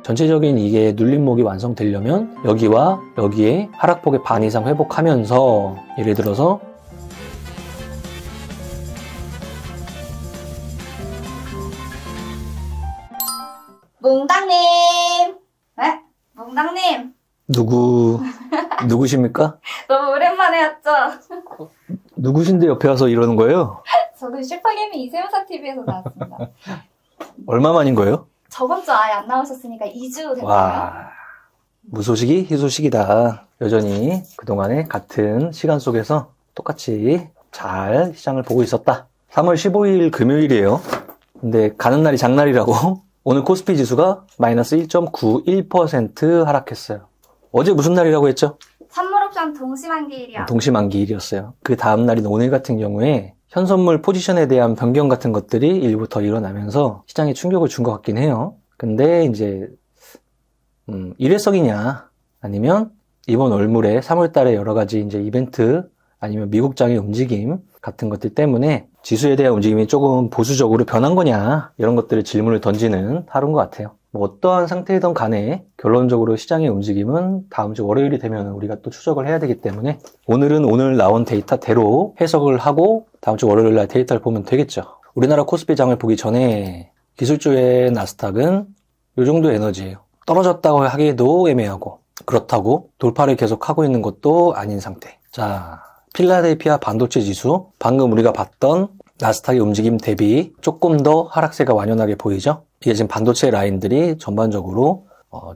전체적인 이게 눌림목이 완성되려면 여기와 여기에 하락폭의 반 이상 회복하면서 예를 들어서 몽당님! 네? 몽당님! 누구십니까? 너무 오랜만에 왔죠? 누구신데 옆에 와서 이러는 거예요? 저는 슈퍼게이밍 이세영사 TV에서 나왔습니다. 얼마 만인 거예요? 저번 주 아예 안 나오셨으니까 2주 됐나요? 와, 무소식이 희소식이다. 여전히 그동안에 같은 시간 속에서 똑같이 잘 시장을 보고 있었다. 3월 15일 금요일이에요. 근데 가는 날이 장날이라고 오늘 코스피 지수가 마이너스 1.91% 하락했어요. 어제 무슨 날이라고 했죠? 선물옵션 동시만기일이요. 동시만기일이었어요. 그 다음 날인 오늘 같은 경우에 현선물 포지션에 대한 변경 같은 것들이 일부 더 일어나면서 시장에 충격을 준 것 같긴 해요. 근데 이제 일회성이냐 아니면 이번 올물에 3월달에 여러 가지 이제 이벤트 아니면 미국장의 움직임 같은 것들 때문에 지수에 대한 움직임이 조금 보수적으로 변한 거냐 이런 것들을 질문을 던지는 하루인 것 같아요. 뭐 어떠한 상태이든 간에 결론적으로 시장의 움직임은 다음 주 월요일이 되면 우리가 또 추적을 해야 되기 때문에 오늘은 오늘 나온 데이터대로 해석을 하고 다음 주 월요일 날 데이터를 보면 되겠죠. 우리나라 코스피 장을 보기 전에 기술주의 나스닥은 이 정도 에너지예요. 떨어졌다고 하기에도 애매하고 그렇다고 돌파를 계속하고 있는 것도 아닌 상태. 자, 필라델피아 반도체 지수 방금 우리가 봤던 나스닥의 움직임 대비 조금 더 하락세가 완연하게 보이죠? 이게 지금 반도체 라인들이 전반적으로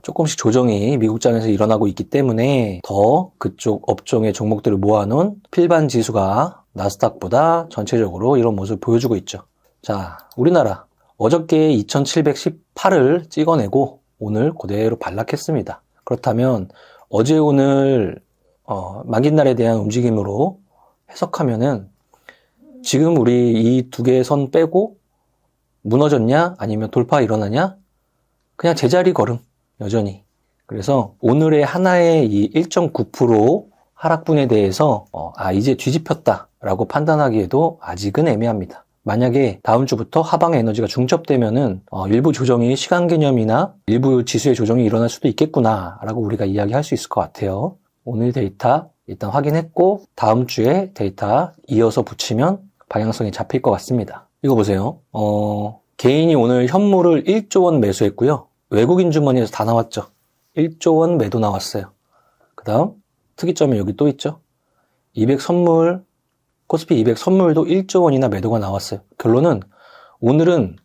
조금씩 조정이 미국장에서 일어나고 있기 때문에 더 그쪽 업종의 종목들을 모아놓은 필반 지수가 나스닥보다 전체적으로 이런 모습을 보여주고 있죠. 자, 우리나라 어저께 2718을 찍어내고 오늘 그대로 반락했습니다. 그렇다면 어제 오늘 만기날에 대한 움직임으로 해석하면은 지금 우리 이 두 개의 선 빼고 무너졌냐 아니면 돌파 일어나냐 그냥 제자리 걸음 여전히. 그래서 오늘의 하나의 이 1.9% 하락분에 대해서 이제 뒤집혔다 라고 판단하기에도 아직은 애매합니다. 만약에 다음 주부터 하방 에너지가 중첩되면은 일부 조정이 시간 개념이나 일부 지수의 조정이 일어날 수도 있겠구나 라고 우리가 이야기할 수 있을 것 같아요. 오늘 데이터 일단 확인했고 다음 주에 데이터 이어서 붙이면 방향성이 잡힐 것 같습니다. 이거 보세요. 개인이 오늘 현물을 1조 원 매수했고요. 외국인 주머니에서 다 나왔죠. 1조 원 매도 나왔어요. 그 다음 특이점이 여기 또 있죠. 200 선물, 코스피 200 선물도 1조 원이나 매도가 나왔어요. 결론은 오늘은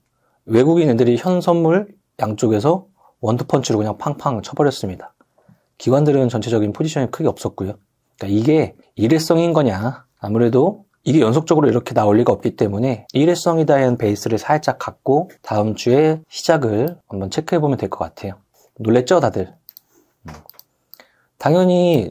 외국인 애들이 현 선물 양쪽에서 원투펀치로 그냥 팡팡 쳐버렸습니다. 기관들은 전체적인 포지션이 크게 없었고요. 그러니까 이게 일회성인 거냐? 아무래도 이게 연속적으로 이렇게 나올 리가 없기 때문에 일회성이다는 베이스를 살짝 갖고 다음 주에 시작을 한번 체크해보면 될 것 같아요. 놀랬죠, 다들? 당연히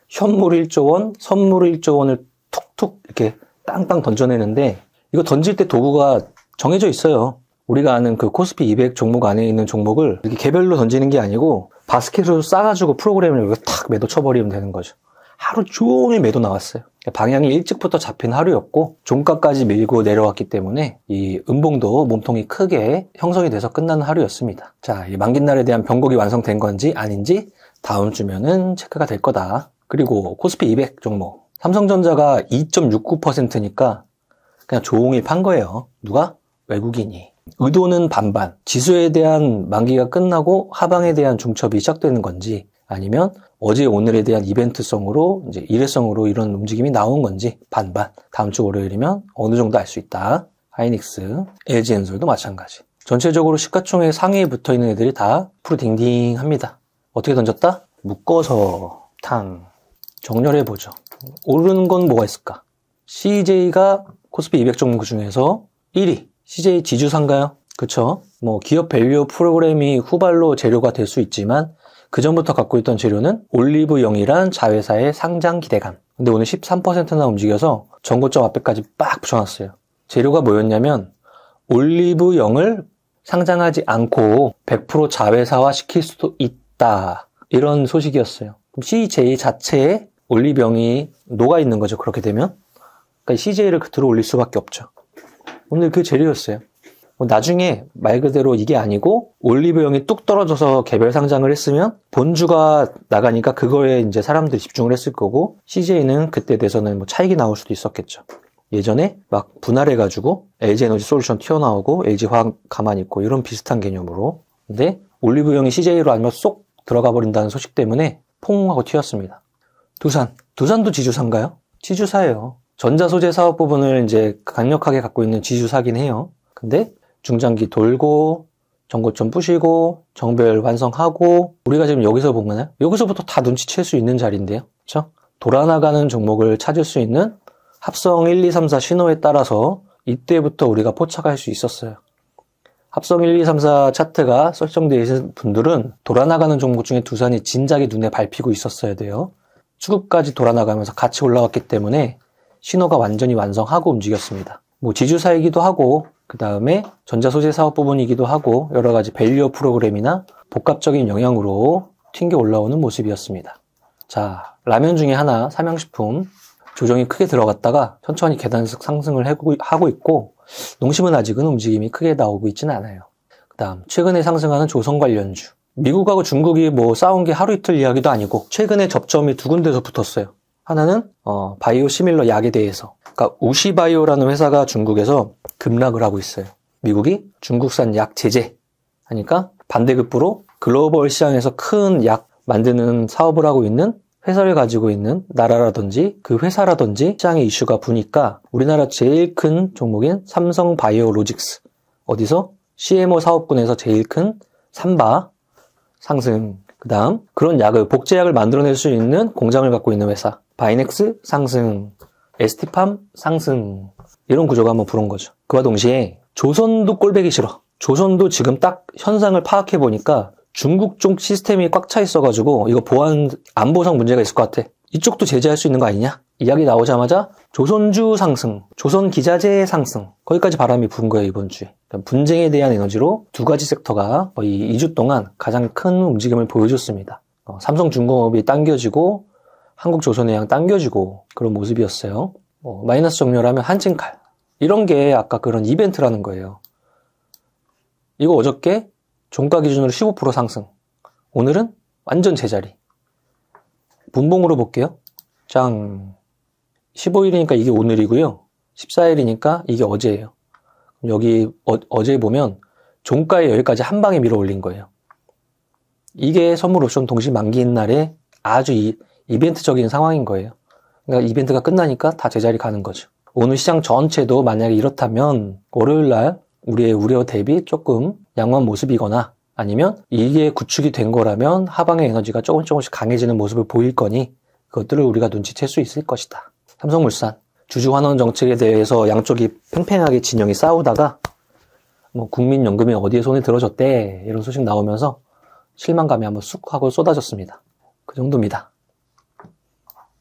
현물 1조 원, 선물 1조 원을 툭툭 이렇게 땅땅 던져내는데 이거 던질 때 도구가 정해져 있어요. 우리가 아는 그 코스피 200 종목 안에 있는 종목을 이렇게 개별로 던지는 게 아니고 바스켓으로 싸가지고 프로그램을 여기서 탁 매도 쳐버리면 되는 거죠. 하루 종일 매도 나왔어요. 방향이 일찍부터 잡힌 하루였고 종가까지 밀고 내려왔기 때문에 이 음봉도 몸통이 크게 형성이 돼서 끝나는 하루였습니다. 자, 이 만기날에 대한 변곡이 완성된 건지 아닌지 다음 주면은 체크가 될 거다. 그리고 코스피 200 종목 삼성전자가 2.69%니까 그냥 조용히 판 거예요. 누가? 외국인이. 의도는 반반. 지수에 대한 만기가 끝나고 하방에 대한 중첩이 시작되는 건지 아니면 어제 오늘에 대한 이벤트성으로 이제 일회성으로 이런 움직임이 나온 건지 반반. 다음 주 월요일이면 어느 정도 알 수 있다. 하이닉스, LG엔솔도 마찬가지. 전체적으로 시가총액 상위에 붙어 있는 애들이 다 푸르딩딩합니다. 어떻게 던졌다? 묶어서 탕. 정렬해보죠. 오르는 건 뭐가 있을까? CJ가 코스피 200 종목 중에서 1위. CJ 지주사인가요? 그쵸? 뭐 기업 밸류 프로그램이 후발로 재료가 될 수 있지만 그 전부터 갖고 있던 재료는 올리브영이란 자회사의 상장 기대감. 근데 오늘 13%나 움직여서 전고점 앞에까지 빡 붙여놨어요. 재료가 뭐였냐면 올리브영을 상장하지 않고 100% 자회사화 시킬 수도 있다. 이런 소식이었어요. 그럼 CJ 자체에 올리브영이 녹아있는 거죠. 그렇게 되면. 그러니까 CJ를 들어 올릴 수밖에 없죠. 오늘 그 재료였어요. 나중에 말 그대로 이게 아니고 올리브영이 뚝 떨어져서 개별 상장을 했으면 본주가 나가니까 그거에 이제 사람들이 집중을 했을 거고 CJ는 그때 돼서는 뭐 차익이 나올 수도 있었겠죠. 예전에 막 분할해가지고 LG에너지 솔루션 튀어나오고 LG화학 가만히 있고 이런 비슷한 개념으로. 근데 올리브영이 CJ로 아니면 쏙 들어가 버린다는 소식 때문에 퐁 하고 튀었습니다. 두산도 지주사인가요? 지주사예요. 전자소재 사업 부분을 이제 강력하게 갖고 있는 지주사긴 해요. 근데 중장기 돌고 전고점 부시고 정별 완성하고 우리가 지금 여기서 본 거나요? 여기서부터 다 눈치챌 수 있는 자리인데요. 그렇죠? 돌아나가는 종목을 찾을 수 있는 합성 1, 2, 3, 4 신호에 따라서 이때부터 우리가 포착할 수 있었어요. 합성 1, 2, 3, 4 차트가 설정되어 있는 분들은 돌아나가는 종목 중에 두산이 진작에 눈에 밟히고 있었어야 돼요. 추급까지 돌아나가면서 같이 올라갔기 때문에 신호가 완전히 완성하고 움직였습니다. 뭐 지주사이기도 하고 그 다음에 전자소재 사업 부분이기도 하고 여러 가지 밸류어 프로그램이나 복합적인 영향으로 튕겨 올라오는 모습이었습니다. 자, 라면 중에 하나 삼양식품 조정이 크게 들어갔다가 천천히 계단식 상승을 하고 있고 농심은 아직은 움직임이 크게 나오고 있지는 않아요. 그 다음 최근에 상승하는 조선 관련주. 미국하고 중국이 뭐 싸운 게 하루 이틀 이야기도 아니고 최근에 접점이 두 군데서 붙었어요. 하나는 바이오 시밀러 약에 대해서. 그러니까 우시바이오라는 회사가 중국에서 급락을 하고 있어요. 미국이 중국산 약 제재 하니까 반대급부로 글로벌 시장에서 큰 약 만드는 사업을 하고 있는 회사를 가지고 있는 나라라든지 그 회사라든지 시장의 이슈가 부니까 우리나라 제일 큰 종목인 삼성바이오로직스 어디서? CMO 사업군에서 제일 큰 삼바 상승. 그 다음 그런 약을 복제약을 만들어낼 수 있는 공장을 갖고 있는 회사 바이넥스 상승, ST팜 상승 이런 구조가 한번 불은 거죠. 그와 동시에 조선도 꼴배기 싫어. 조선도 지금 딱 현상을 파악해 보니까 중국 쪽 시스템이 꽉 차 있어가지고 이거 보안 안보상 문제가 있을 것 같아. 이쪽도 제재할 수 있는 거 아니냐? 이야기 나오자마자 조선주 상승, 조선기자재 상승 거기까지 바람이 부은 거예요 이번 주에. 그러니까 분쟁에 대한 에너지로 두 가지 섹터가 거의 2주 동안 가장 큰 움직임을 보여줬습니다. 삼성중공업이 당겨지고 한국조선해양 당겨지고 그런 모습이었어요. 마이너스 정렬하면 한진칼 이런 게 아까 그런 이벤트라는 거예요. 이거 어저께 종가 기준으로 15% 상승. 오늘은 완전 제자리. 분봉으로 볼게요. 짱. 15일이니까 이게 오늘이고요. 14일이니까 이게 어제예요. 여기 어제 보면 종가에 여기까지 한 방에 밀어 올린 거예요. 이게 선물 옵션 동시 만기인 날에 아주 이벤트적인 상황인 거예요. 그러니까 이벤트가 끝나니까 다 제자리 가는 거죠. 오늘 시장 전체도 만약에 이렇다면 월요일 날 우리의 우려 대비 조금 양호한 모습이거나 아니면 이게 구축이 된 거라면 하방의 에너지가 조금씩 강해지는 모습을 보일 거니 그것들을 우리가 눈치챌 수 있을 것이다. 삼성물산 주주환원 정책에 대해서 양쪽이 팽팽하게 진영이 싸우다가 뭐 국민연금이 어디에 손에 들어줬대 이런 소식 나오면서 실망감이 한번 쑥 하고 쏟아졌습니다. 그 정도입니다.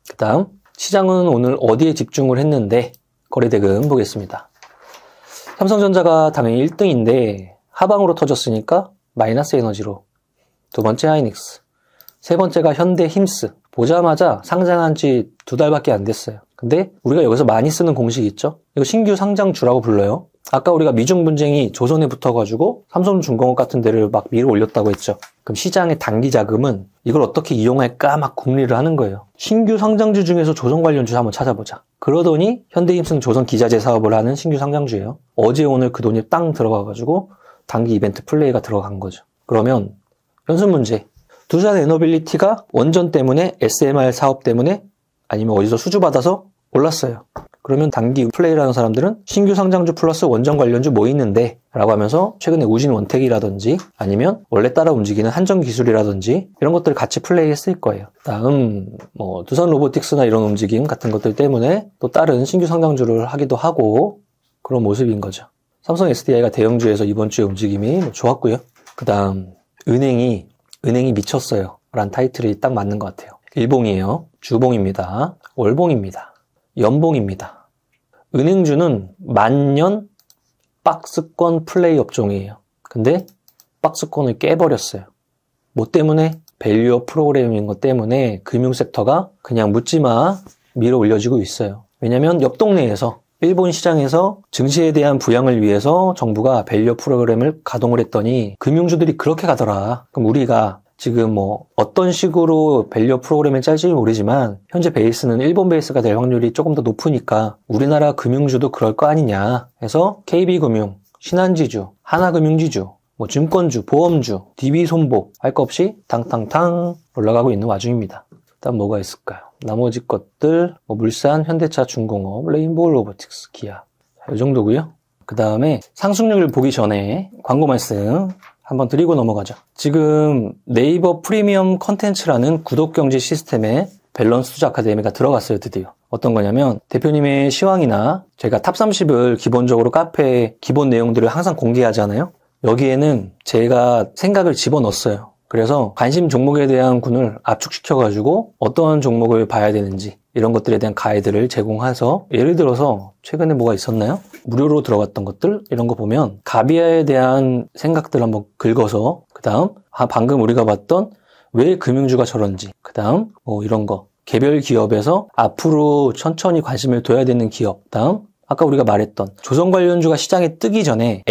그 다음 시장은 오늘 어디에 집중을 했는데 거래대금 보겠습니다. 삼성전자가 당연히 1등인데 하방으로 터졌으니까 마이너스 에너지로 두 번째 하이닉스 세 번째가 현대힘스 보자마자 상장한 지 2달밖에 안 됐어요. 근데 우리가 여기서 많이 쓰는 공식이 있죠. 이거 신규 상장주라고 불러요. 아까 우리가 미중 분쟁이 조선에 붙어가지고 삼성중공업 같은 데를 막 밀어 올렸다고 했죠. 그럼 시장의 단기 자금은 이걸 어떻게 이용할까 막 궁리를 하는 거예요. 신규 상장주 중에서 조선 관련주 한번 찾아보자. 그러더니 현대힘스는 조선 기자재 사업을 하는 신규 상장주예요. 어제 오늘 그 돈이 땅 들어가가지고 단기 이벤트 플레이가 들어간 거죠. 그러면 현실 문제. 두산 에너빌리티가 원전 때문에 SMR 사업 때문에 아니면 어디서 수주받아서 올랐어요. 그러면 단기 플레이를 하는 사람들은 신규 상장주 플러스 원전 관련주 뭐 있는데 라고 하면서 최근에 우진원텍이라든지 아니면 원래 따라 움직이는 한전기술이라든지 이런 것들을 같이 플레이했을 거예요. 다음 뭐 두산 로보틱스나 이런 움직임 같은 것들 때문에 또 다른 신규 상장주를 하기도 하고 그런 모습인 거죠. 삼성 SDI가 대형주에서 이번 주에 움직임이 좋았고요. 그 다음 은행이 미쳤어요 라는 타이틀이 딱 맞는 것 같아요. 일봉이에요. 주봉입니다. 월봉입니다. 연봉입니다. 은행주는 만년 박스권 플레이 업종이에요. 근데 박스권을 깨버렸어요. 뭐 때문에? 밸류어 프로그램인 것 때문에 금융섹터가 그냥 묻지마 밀어 올려지고 있어요. 왜냐면 옆 동네에서 일본 시장에서 증시에 대한 부양을 위해서 정부가 밸류 프로그램을 가동을 했더니 금융주들이 그렇게 가더라. 그럼 우리가 지금 뭐 어떤 식으로 밸류 프로그램을 짤지 모르지만 현재 베이스는 일본 베이스가 될 확률이 조금 더 높으니까 우리나라 금융주도 그럴 거 아니냐 해서 KB금융, 신한지주, 하나금융지주, 뭐 증권주, 보험주, DB손보 할 거 없이 탕탕탕 올라가고 있는 와중입니다. 일단 뭐가 있을까요? 나머지 것들 뭐 물산, 현대차, 중공업, 레인보우 로보틱스, 기아 이 정도고요. 그 다음에 상승률을 보기 전에 광고 말씀 한번 드리고 넘어가죠. 지금 네이버 프리미엄 컨텐츠라는 구독경제 시스템에 밸런스 투자 아카데미가 들어갔어요. 드디어. 어떤 거냐면 대표님의 시황이나 제가 탑30을 기본적으로 카페에 기본 내용들을 항상 공개하잖아요. 여기에는 제가 생각을 집어넣었어요. 그래서 관심 종목에 대한 군을 압축시켜가지고 어떤 종목을 봐야 되는지 이런 것들에 대한 가이드를 제공해서 예를 들어서 최근에 뭐가 있었나요? 무료로 들어갔던 것들 이런 거 보면 가비아에 대한 생각들 한번 긁어서 그 다음 방금 우리가 봤던 왜 금융주가 저런지 그 다음 뭐 이런 거 개별 기업에서 앞으로 천천히 관심을 둬야 되는 기업 그 다음 아까 우리가 말했던 조선 관련주가 시장에 뜨기 전에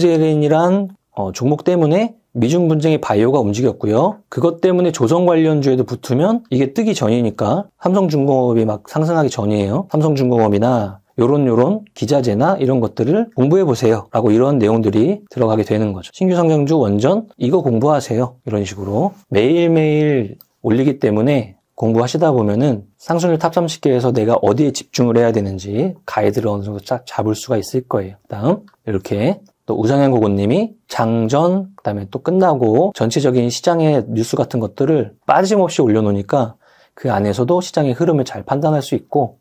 에이프로제린이란 종목 때문에 미중 분쟁의 바이오가 움직였고요. 그것 때문에 조선 관련주에도 붙으면 이게 뜨기 전이니까 삼성중공업이 막 상승하기 전이에요. 삼성중공업이나 요런 기자재나 이런 것들을 공부해보세요 라고 이런 내용들이 들어가게 되는 거죠. 신규 상장주 원전 이거 공부하세요 이런 식으로 매일매일 올리기 때문에 공부하시다 보면은 상승률 탑 30개에서 내가 어디에 집중을 해야 되는지 가이드를 어느 정도 쫙 잡을 수가 있을 거예요. 다음 이렇게 또 우상현 고고님이 장전 그다음에 또 끝나고 전체적인 시장의 뉴스 같은 것들을 빠짐없이 올려놓으니까 그 안에서도 시장의 흐름을 잘 판단할 수 있고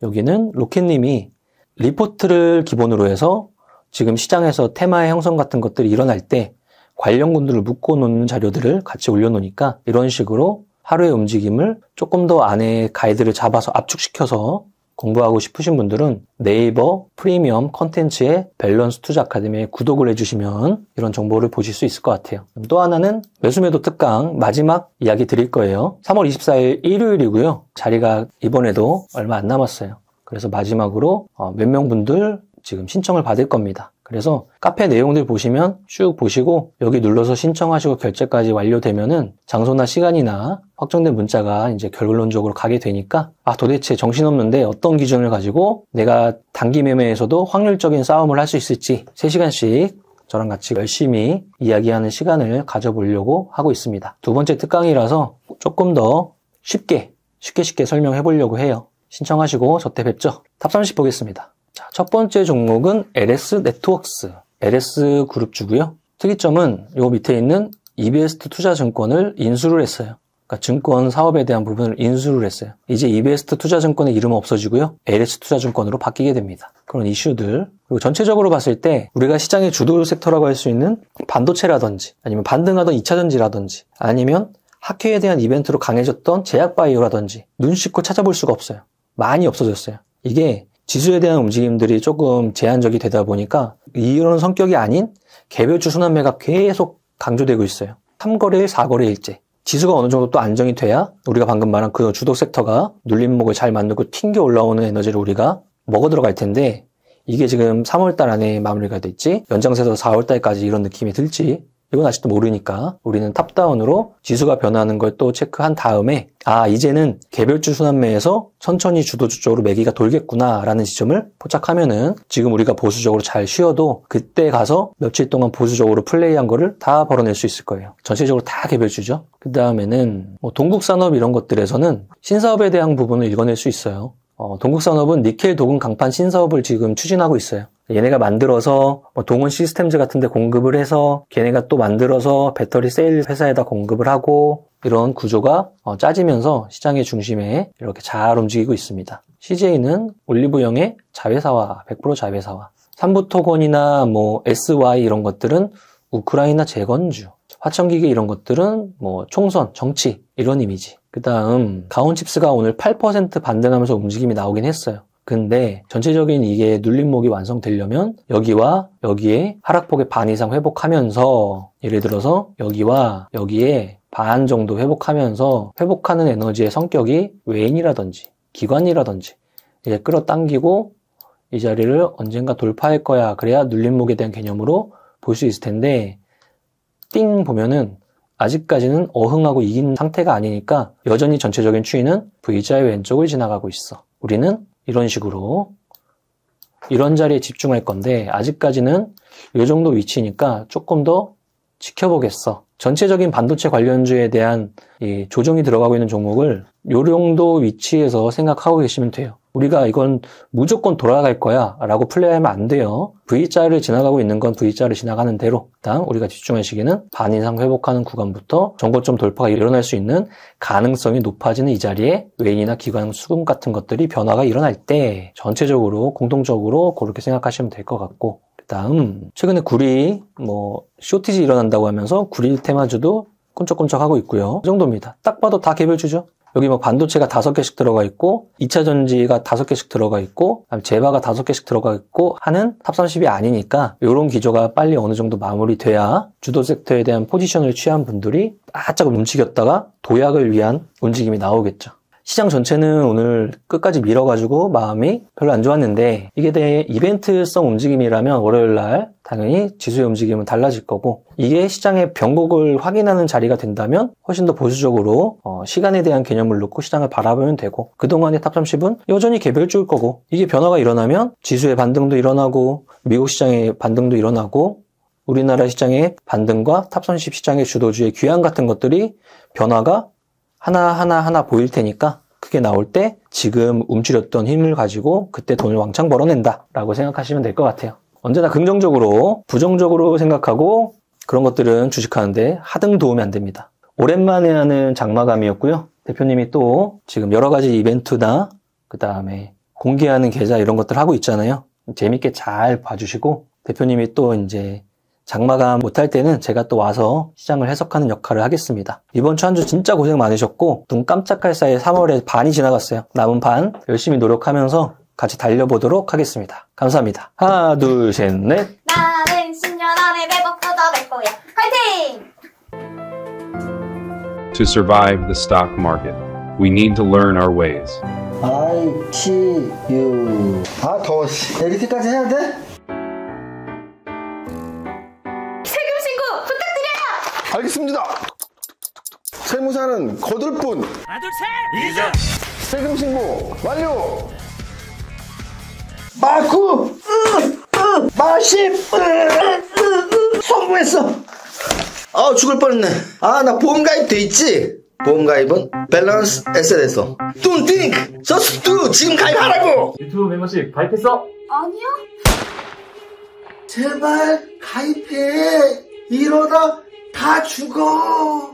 여기는 로켓님이 리포트를 기본으로 해서 지금 시장에서 테마의 형성 같은 것들이 일어날 때 관련군들을 묶어놓는 자료들을 같이 올려놓으니까 이런 식으로 하루의 움직임을 조금 더 안에 가이드를 잡아서 압축시켜서 공부하고 싶으신 분들은 네이버 프리미엄 컨텐츠의 밸런스 투자 아카데미에 구독을 해주시면 이런 정보를 보실 수 있을 것 같아요. 또 하나는 매수매도 특강 마지막 이야기 드릴 거예요. 3월 24일 일요일이고요. 자리가 이번에도 얼마 안 남았어요. 그래서 마지막으로 몇 명 분들 지금 신청을 받을 겁니다. 그래서 카페 내용들 보시면 쭉 보시고 여기 눌러서 신청하시고 결제까지 완료되면은 장소나 시간이나 확정된 문자가 이제 결론적으로 가게 되니까 도대체 정신없는데 어떤 기준을 가지고 내가 단기 매매에서도 확률적인 싸움을 할 수 있을지 3시간씩 저랑 같이 열심히 이야기하는 시간을 가져보려고 하고 있습니다. 두 번째 특강이라서 조금 더 쉽게 설명해 보려고 해요. 신청하시고 저 때 뵙죠. 탑30 보겠습니다. 자, 첫 번째 종목은 LS 네트워크스, LS 그룹주고요. 특이점은 요 밑에 있는 이베스트 투자증권을 인수를 했어요. 그러니까 증권 사업에 대한 부분을 인수를 했어요. 이제 이베스트 투자증권의 이름은 없어지고요. LS 투자증권으로 바뀌게 됩니다. 그런 이슈들. 그리고 전체적으로 봤을 때 우리가 시장의 주도 섹터라고 할 수 있는 반도체라든지 아니면 반등하던 2차전지라든지 아니면 학회에 대한 이벤트로 강해졌던 제약바이오라든지 눈 씻고 찾아볼 수가 없어요. 많이 없어졌어요. 이게 지수에 대한 움직임들이 조금 제한적이 되다 보니까 이런 성격이 아닌 개별주 순환매가 계속 강조되고 있어요. 3거래일, 4거래일째. 지수가 어느 정도 또 안정이 돼야 우리가 방금 말한 그 주도 섹터가 눌림목을 잘 만들고 튕겨 올라오는 에너지를 우리가 먹어 들어갈 텐데 이게 지금 3월달 안에 마무리가 될지 연장돼서 4월달까지 이런 느낌이 들지 이건 아직도 모르니까 우리는 탑다운으로 지수가 변하는 걸 또 체크한 다음에 이제는 개별주 순환매에서 천천히 주도주 쪽으로 매기가 돌겠구나 라는 지점을 포착하면은 지금 우리가 보수적으로 잘 쉬어도 그때 가서 며칠 동안 보수적으로 플레이한 거를 다 벌어낼 수 있을 거예요. 전체적으로 다 개별주죠. 그 다음에는 뭐 동국산업 이런 것들에서는 신사업에 대한 부분을 읽어낼 수 있어요. 동국산업은 니켈 도금 강판 신사업을 지금 추진하고 있어요. 얘네가 만들어서 동원 시스템즈 같은 데 공급을 해서 걔네가 또 만들어서 배터리 셀 회사에다 공급을 하고 이런 구조가 짜지면서 시장의 중심에 이렇게 잘 움직이고 있습니다. CJ는 올리브영의 자회사와 100% 자회사와 삼부토건이나 뭐 SY 이런 것들은 우크라이나 재건주, 화천기계 이런 것들은 뭐 총선, 정치 이런 이미지. 그 다음 가온칩스가 오늘 8% 반등하면서 움직임이 나오긴 했어요. 근데 전체적인 이게 눌림목이 완성되려면 여기와 여기에 하락폭의 반 이상 회복하면서 예를 들어서 여기와 여기에 반 정도 회복하면서 회복하는 에너지의 성격이 외인이라든지 기관이라든지 이제 끌어당기고 이 자리를 언젠가 돌파할 거야. 그래야 눌림목에 대한 개념으로 볼 수 있을 텐데 띵 보면은 아직까지는 어흥하고 이긴 상태가 아니니까 여전히 전체적인 추이는 V자의 왼쪽을 지나가고 있어. 우리는 이런 식으로 이런 자리에 집중할 건데 아직까지는 이 정도 위치니까 조금 더 지켜보겠어. 전체적인 반도체 관련주에 대한 이 조정이 들어가고 있는 종목을 이 정도 위치에서 생각하고 계시면 돼요. 우리가 이건 무조건 돌아갈 거야 라고 플레이하면 안 돼요. V자를 지나가고 있는 건 V자를 지나가는 대로 일단 우리가 집중할 시기는 반 이상 회복하는 구간부터 전고점 돌파가 일어날 수 있는 가능성이 높아지는 이 자리에 웨인이나 기관 수급 같은 것들이 변화가 일어날 때 전체적으로 공통적으로 그렇게 생각하시면 될 것 같고, 다음 최근에 구리 쇼티지 일어난다고 하면서 구리 테마주도 끈적끈적하고 있고요. 이 정도입니다. 딱 봐도 다 개별주죠. 여기 반도체가 5개씩 들어가 있고 2차 전지가 5개씩 들어가 있고 제바가 5개씩 들어가 있고 하는 탑30이 아니니까 이런 기조가 빨리 어느 정도 마무리돼야 주도 섹터에 대한 포지션을 취한 분들이 바짝 움직였다가 도약을 위한 움직임이 나오겠죠. 시장 전체는 오늘 끝까지 밀어가지고 마음이 별로 안 좋았는데 이게 대해 이벤트성 움직임이라면 월요일날 당연히 지수의 움직임은 달라질 거고, 이게 시장의 변곡을 확인하는 자리가 된다면 훨씬 더 보수적으로 시간에 대한 개념을 놓고 시장을 바라보면 되고, 그동안의 탑30은 여전히 개별주일 거고, 이게 변화가 일어나면 지수의 반등도 일어나고 미국 시장의 반등도 일어나고 우리나라 시장의 반등과 탑30 시장의 주도주의 귀환 같은 것들이 변화가 하나 보일 테니까 그게 나올 때 지금 움츠렸던 힘을 가지고 그때 돈을 왕창 벌어낸다 라고 생각하시면 될 것 같아요. 언제나 긍정적으로, 부정적으로 생각하고 그런 것들은 주식하는데 하등 도움이 안 됩니다. 오랜만에 하는 장마감이었고요. 대표님이 또 지금 여러 가지 이벤트나 그 다음에 공개하는 계좌 이런 것들 하고 있잖아요. 재밌게 잘 봐주시고, 대표님이 또 이제 장마감 못할 때는 제가 또 와서 시장을 해석하는 역할을 하겠습니다. 이번 주 한 주 진짜 고생 많으셨고 눈 깜짝할 사이에 3월에 반이 지나갔어요. 남은 반 열심히 노력하면서 같이 달려보도록 하겠습니다. 감사합니다. 하나, 둘, 셋, 넷. 나는 10년 안에 매복 걷어낼 거야. 화이팅! To survive the stock market, we need to learn our ways. ITU. 아, 더워. 이렇게까지 해야 돼? 세금 신고 부탁드려요! 알겠습니다. 세무사는 거둘 뿐. 하나 둘 셋! 이자! 세금 신고 완료. 마구 마십 성공했어. 아, 죽을 뻔했네. 아, 나 보험 가입 돼 있지? 보험 가입은 밸런스 에셋에서. Don't think, just do. 지금 가입하라고. 유튜브 멤버십 가입했어? 아니요? 제발 가입해. 이러다 다 죽어.